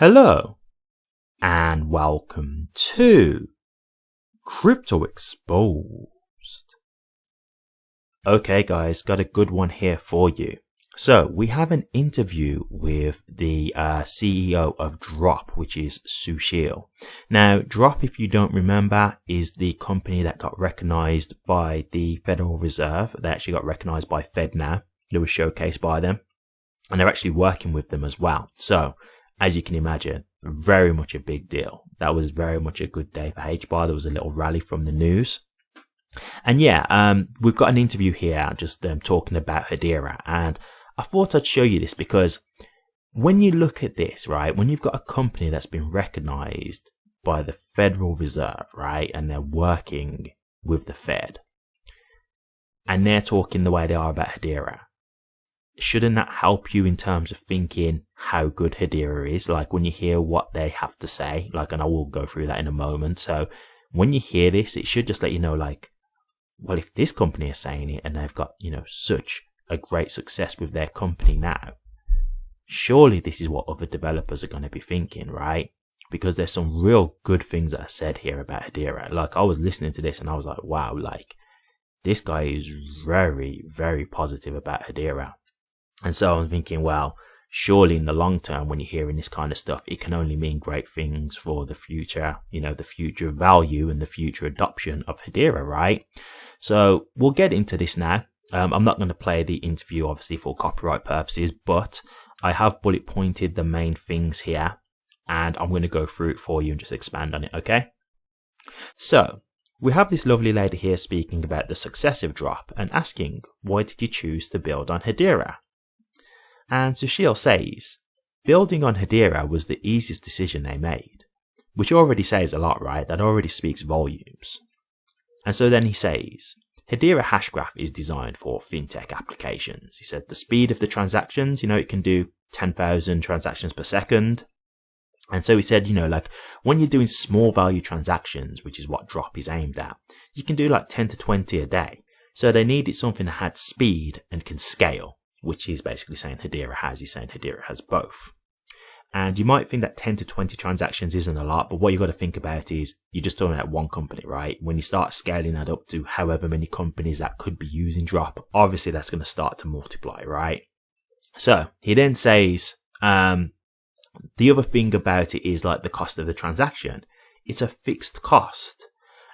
Hello and welcome to Crypto Exposed. Okay guys, got a good one here for you. So we have an interview with the CEO of Drop, which is Sushil. Now Drop, if you don't remember, is the company that got recognized by the Federal Reserve. They actually got recognized by Fed now. It was showcased by them and they're actually working with them as well. So as you can imagine, very much a big deal. That was very much a good day for HBAR. There was a little rally from the news. And yeah, we've got an interview here just talking about Hedera. And I thought I'd show you this because when you look at this, right, when you've got a company that's been recognized by the Federal Reserve, right, and they're working with the Fed, and they're talking the way they are about Hedera, shouldn't that help you in terms of thinking how good Hedera is? Like when you hear what they have to say, like, and I will go through that in a moment. So when you hear this, it should just let you know, like, well, if this company is saying it and they've got, such a great success with their company now, surely this is what other developers are going to be thinking, right? Because there's some real good things that are said here about Hedera. Like I was listening to this and I was like, wow, like this guy is very, very positive about Hedera. And so I'm thinking, well, surely in the long term, when you're hearing this kind of stuff, it can only mean great things for the future, the future value and the future adoption of Hedera, right? So we'll get into this now. I'm not going to play the interview, obviously, for copyright purposes, but I have bullet pointed the main things here, and I'm going to go through it for you and just expand on it, okay? So we have this lovely lady here speaking about the success of Drop and asking, why did you choose to build on Hedera? And Sushil says, building on Hedera was the easiest decision they made, which already says a lot, right? That already speaks volumes. And so then he says, Hedera hashgraph is designed for fintech applications. He said the speed of the transactions, it can do 10,000 transactions per second. And so he said, like when you're doing small value transactions, which is what Drop is aimed at, you can do like 10 to 20 a day. So they needed something that had speed and can scale, which is basically saying Hedera has. He's saying Hedera has both. And you might think that 10 to 20 transactions isn't a lot, but what you've got to think about is you're just talking about one company, right? When you start scaling that up to however many companies that could be using Drop, obviously that's going to start to multiply, right? So he then says, the other thing about it is like the cost of the transaction. It's a fixed cost.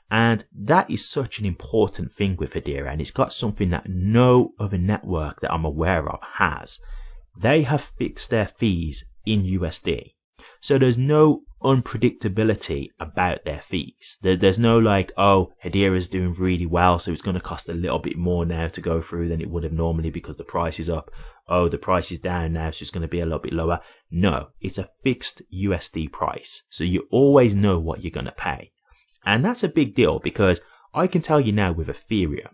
And that is such an important thing with Hedera, and it's got something that no other network that I'm aware of has. They have fixed their fees in USD. So there's no unpredictability about their fees. There's no like, oh, Hedera is doing really well, so it's going to cost a little bit more now to go through than it would have normally because the price is up. Oh, the price is down now, so it's going to be a little bit lower. No, it's a fixed USD price. So you always know what you're going to pay. And that's a big deal because I can tell you now with Ethereum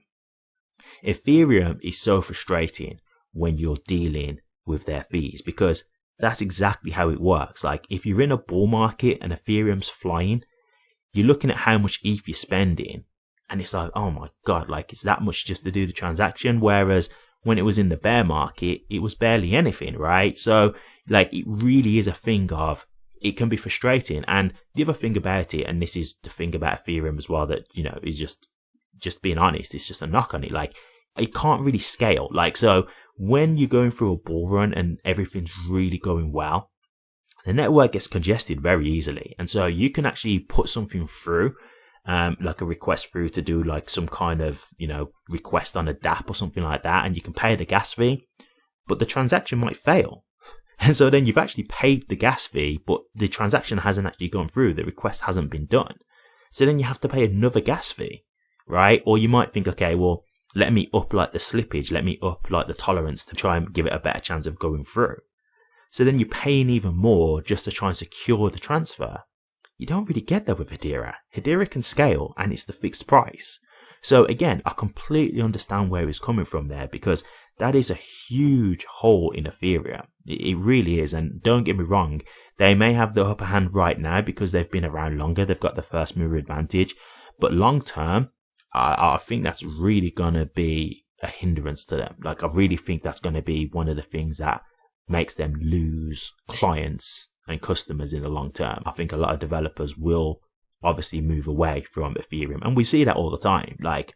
is so frustrating when you're dealing with their fees because that's exactly how it works. Like if you're in a bull market and Ethereum's flying, you're looking at how much ETH you're spending and it's like, oh my God, like it's that much just to do the transaction. Whereas when it was in the bear market, it was barely anything, right? So like it really is a thing of, it can be frustrating. And the other thing about it, and this is the thing about Ethereum as well, that, is just being honest, it's just a knock on it. Like, it can't really scale. Like, so when you're going through a bull run and everything's really going well, the network gets congested very easily. And so you can actually put something through, like a request through to do like some kind of, request on a dApp or something like that. And you can pay the gas fee, but the transaction might fail. And so then you've actually paid the gas fee, but the transaction hasn't actually gone through. The request hasn't been done. So then you have to pay another gas fee, right? Or you might think, okay, well, let me up like the slippage. Let me up like the tolerance to try and give it a better chance of going through. So then you're paying even more just to try and secure the transfer. You don't really get that with Hedera. Hedera can scale and it's the fixed price. So again, I completely understand where he's coming from there because that is a huge hole in Ethereum. It really is. And don't get me wrong, they may have the upper hand right now because they've been around longer. They've got the first mover advantage. But long term, I think that's really going to be a hindrance to them. Like, I really think that's going to be one of the things that makes them lose clients and customers in the long term. I think a lot of developers will obviously move away from Ethereum, and we see that all the time. Like,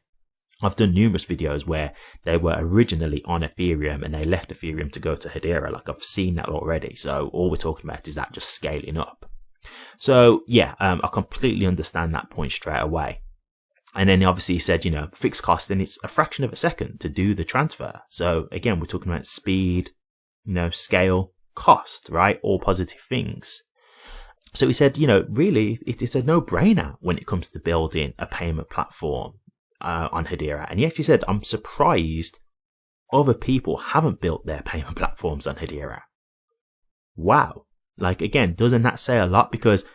I've done numerous videos where they were originally on Ethereum and they left Ethereum to go to Hedera. Like, I've seen that already. So all we're talking about is that just scaling up. So yeah, I completely understand that point straight away. And then obviously he said, fixed cost, and it's a fraction of a second to do the transfer. So again, we're talking about speed, scale, cost, right? All positive things. So he said, really, it's a no-brainer when it comes to building a payment platform on Hedera. And he actually said, I'm surprised other people haven't built their payment platforms on Hedera. Wow. Like, again, doesn't that say a lot? Because,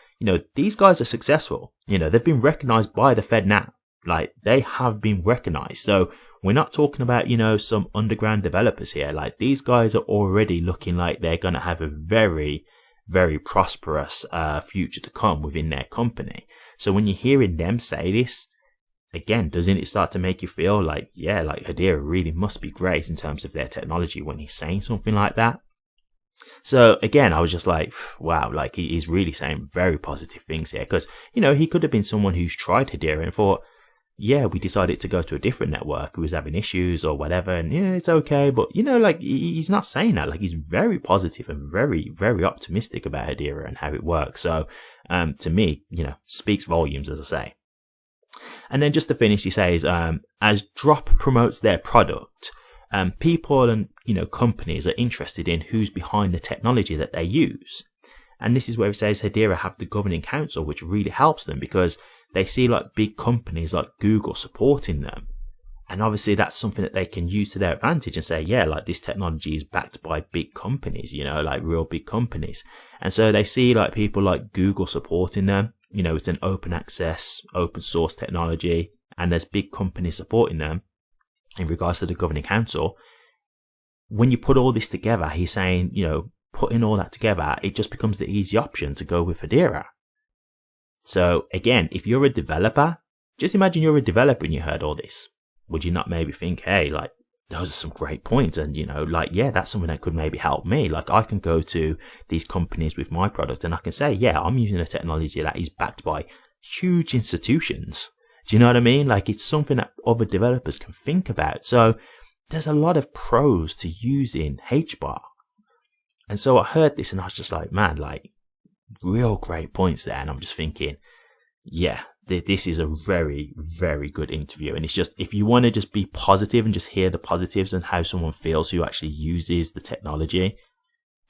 these guys are successful. They've been recognized by the Fed now. Like, they have been recognized. So we're not talking about, some underground developers here. Like, these guys are already looking like they're going to have a very, very prosperous future to come within their company. So when you're hearing them say this, again, doesn't it start to make you feel like, yeah, like Hedera really must be great in terms of their technology when he's saying something like that? So again, I was just like, wow, like he's really saying very positive things here, because, he could have been someone who's tried Hedera and thought, yeah, we decided to go to a different network who was having issues or whatever, and it's okay. But like, he's not saying that. Like, he's very positive and very, very optimistic about Hedera and how it works. So to me, speaks volumes, as I say. And then just to finish, he says, as Drop promotes their product, people and companies are interested in who's behind the technology that they use. And this is where he says Hedera have the governing council, which really helps them, because they see like big companies like Google supporting them. And obviously that's something that they can use to their advantage and say, yeah, like this technology is backed by big companies, like real big companies. And so they see like people like Google supporting them. It's an open access, open source technology, and there's big companies supporting them in regards to the governing council. When you put all this together, he's saying, putting all that together, it just becomes the easy option to go with Hedera. So again, if you're a developer, just imagine you're a developer and you heard all this. Would you not maybe think, hey, like, those are some great points, and yeah, that's something that could maybe help me. Like, I can go to these companies with my product and I can say, yeah, I'm using a technology that is backed by huge institutions. Do you know what I mean? Like, it's something that other developers can think about. So there's a lot of pros to using HBAR. And so I heard this and I was just like, man, like, real great points there. And I'm just thinking, yeah, this is a very, very good interview. And it's just, if you want to just be positive and just hear the positives and how someone feels who actually uses the technology,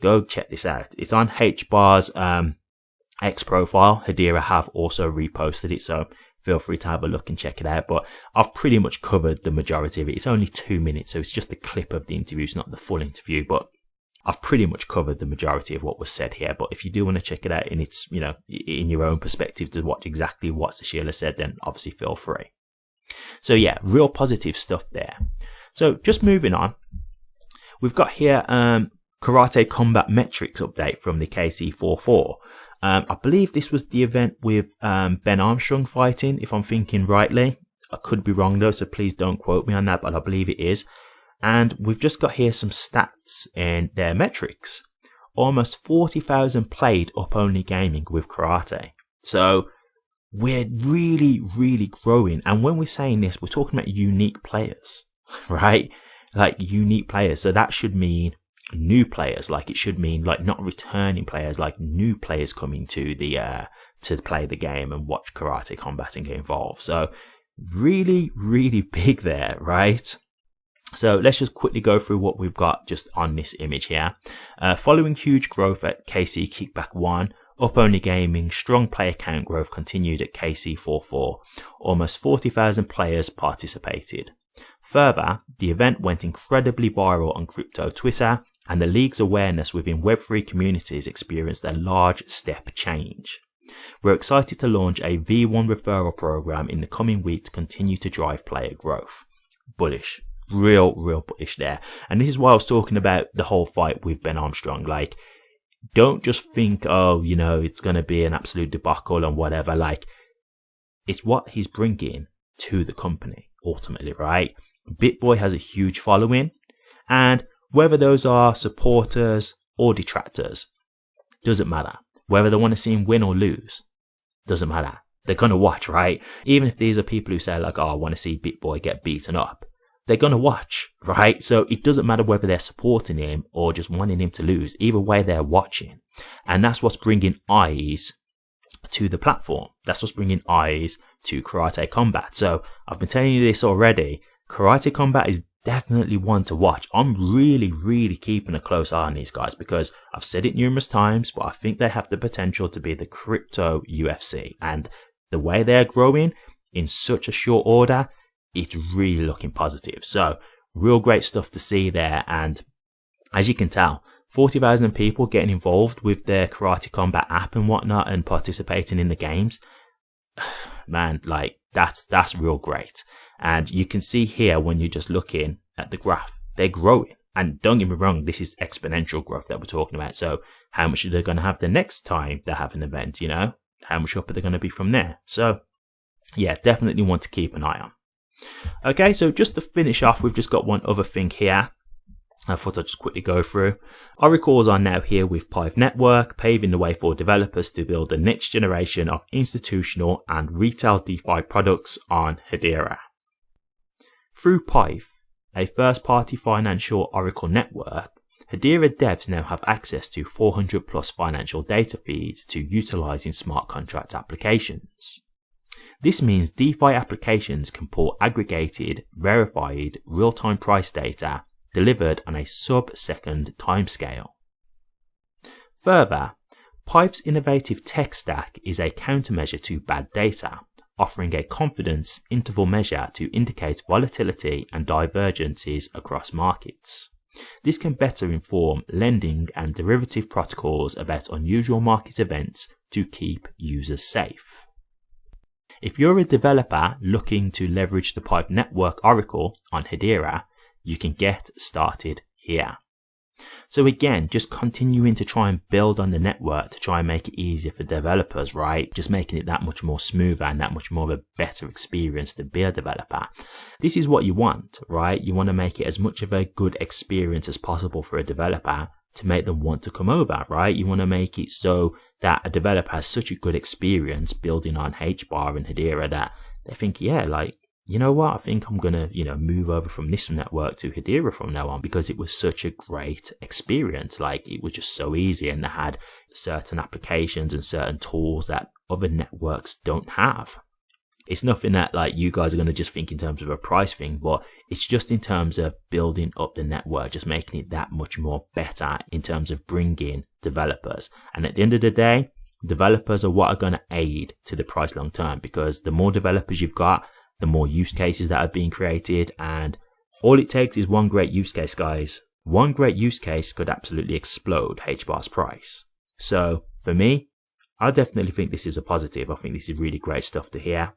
go check this out. It's on HBAR's X profile. Hedera have also reposted it, so feel free to have a look and check it out. But I've pretty much covered the majority of it. It's only 2 minutes, so it's just a clip of the interview. It's not the full interview, but I've pretty much covered the majority of what was said here. But if you do want to check it out and it's, in your own perspective to watch exactly what Sheila said, then obviously feel free. So yeah, real positive stuff there. So just moving on, we've got here Karate Combat Metrics update from the KC44. I believe this was the event with Ben Armstrong fighting, if I'm thinking rightly. I could be wrong though, so please don't quote me on that, but I believe it is. And we've just got here some stats in their metrics. Almost 40,000 played up-only gaming with karate. So we're really, really growing. And when we're saying this, we're talking about unique players, right? Like unique players. So that should mean new players. Like it should mean like not returning players, like new players coming to the to play the game and watch karate combat and get involved. So really, really big there, right? So let's just quickly go through what we've got just on this image here. Following huge growth at KC Kickback 1, up-only gaming, strong player count growth continued at KC44. Almost 40,000 players participated. Further, the event went incredibly viral on crypto Twitter, and the league's awareness within Web3 communities experienced a large step change. We're excited to launch a V1 referral program in the coming week to continue to drive player growth. Bullish. Real bullish there. And this is why I was talking about the whole fight with Ben Armstrong. Like, don't just think, oh, it's going to be an absolute debacle and whatever. Like, it's what he's bringing to the company, ultimately, right? BitBoy has a huge following, and whether those are supporters or detractors, Doesn't matter. Whether they want to see him win or lose, doesn't matter. They're going to watch, right? Even if these are people who say like, oh, I want to see BitBoy get beaten up, they're going to watch, right? So it doesn't matter whether they're supporting him or just wanting him to lose. Either way, they're watching. And that's what's bringing eyes to the platform. That's what's bringing eyes to Karate Combat. So I've been telling you this already. Karate Combat is definitely one to watch. I'm really keeping a close eye on these guys because I've said it numerous times, but I think they have the potential to be the crypto UFC. And the way they're growing in such a short order, it's really looking positive. So real great stuff to see there. And as you can tell, 40,000 people getting involved with their Karate Combat app and whatnot and participating in the games. Man, like that's real great. And you can see here when you're just looking at the graph, they're growing. And don't get me wrong, this is exponential growth that we're talking about. So how much are they going to have the next time they have an event, you know? How much up are they going to be from there? So yeah, definitely want to keep an eye on. Okay, so just to finish off, we've just got one other thing here. I thought I'd just quickly go through. Oracles are now here with Pive Network, paving the way for developers to build the next generation of institutional and retail DeFi products on Hedera. Through Pive, a first-party financial Oracle network, Hedera devs now have access to 400 plus financial data feeds to utilize in smart contract applications. This means DeFi applications can pull aggregated, verified, real-time price data delivered on a sub-second timescale. Further, Pive's innovative tech stack is a countermeasure to bad data, offering a confidence interval measure to indicate volatility and divergences across markets. This can better inform lending and derivative protocols about unusual market events to keep users safe. If you're a developer looking to leverage the Pive Network Oracle on Hedera, you can get started here. So again, just continuing to try and build on the network to try and make it easier for developers, right? Just making it that much more smoother and that much more of a better experience to be a developer. This is what you want, right? You want to make it as much of a good experience as possible for a developer to make them want to come over, right? You want to make it so that a developer has such a good experience building on HBAR and Hedera that they think, yeah, like, you know what, I think I'm going to, move over from this network to Hedera from now on because it was such a great experience. Like, it was just so easy and they had certain applications and certain tools that other networks don't have. It's nothing that like you guys are going to just think in terms of a price thing, but it's just in terms of building up the network, just making it that much more better in terms of bringing developers. And at the end of the day, developers are what are going to aid to the price long term, because the more developers you've got, the more use cases that are being created, and all it takes is one great use case, guys. One great use case could absolutely explode HBAR's price. So for me, I definitely think this is a positive. I think this is really great stuff to hear.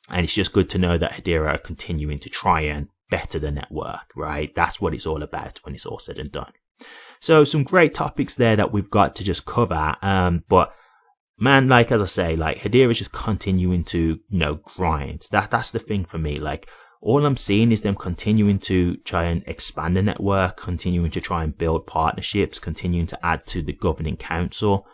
And it's just good to know that Hedera are continuing to try and better the network, right? That's what it's all about when it's all said and done. So some great topics there that we've got to just cover. But man, like, as I say, like, Hedera is just continuing to, grind. That's the thing for me. Like, all I'm seeing is them continuing to try and expand the network, continuing to try and build partnerships, continuing to add to the governing council.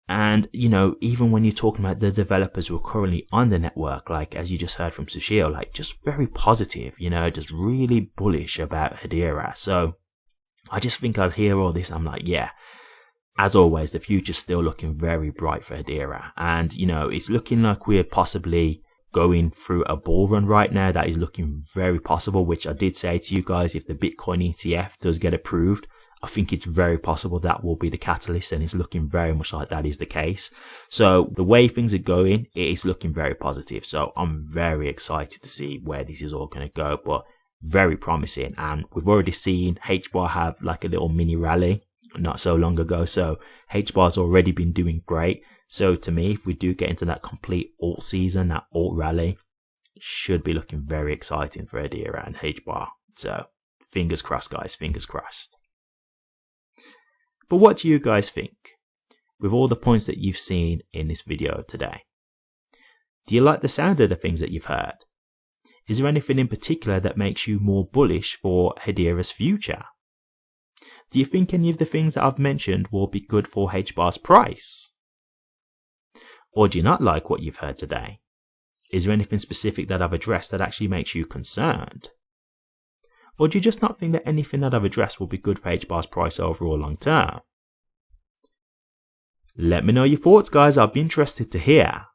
And, even when you're talking about the developers who are currently on the network, like, as you just heard from Sushil, like, just very positive, just really bullish about Hedera. So I just think I'll hear all this. I'm like, yeah. As always, the future's still looking very bright for Hedera. And, it's looking like we're possibly going through a bull run right now. That is looking very possible, which I did say to you guys, if the Bitcoin ETF does get approved, I think it's very possible that will be the catalyst, and it's looking very much like that is the case. So the way things are going, it is looking very positive. So I'm very excited to see where this is all going to go, but very promising. And we've already seen HBAR have like a little mini rally not so long ago. So HBAR's already been doing great. So to me, if we do get into that complete alt season, that alt rally, it should be looking very exciting for Hedera and HBAR. So fingers crossed, guys, fingers crossed. But what do you guys think with all the points that you've seen in this video today? Do you like the sound of the things that you've heard? Is there anything in particular that makes you more bullish for Hedera's future? Do you think any of the things that I've mentioned will be good for HBAR's price? Or do you not like what you've heard today? Is there anything specific that I've addressed that actually makes you concerned? Or do you just not think that anything that I've addressed will be good for HBAR's price overall long term? Let me know your thoughts, guys. I'll be interested to hear.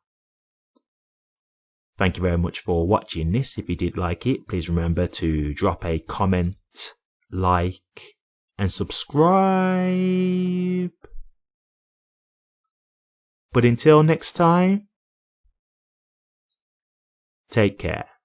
Thank you very much for watching this. If you did like it, please remember to drop a comment, like, and subscribe. But until next time, take care.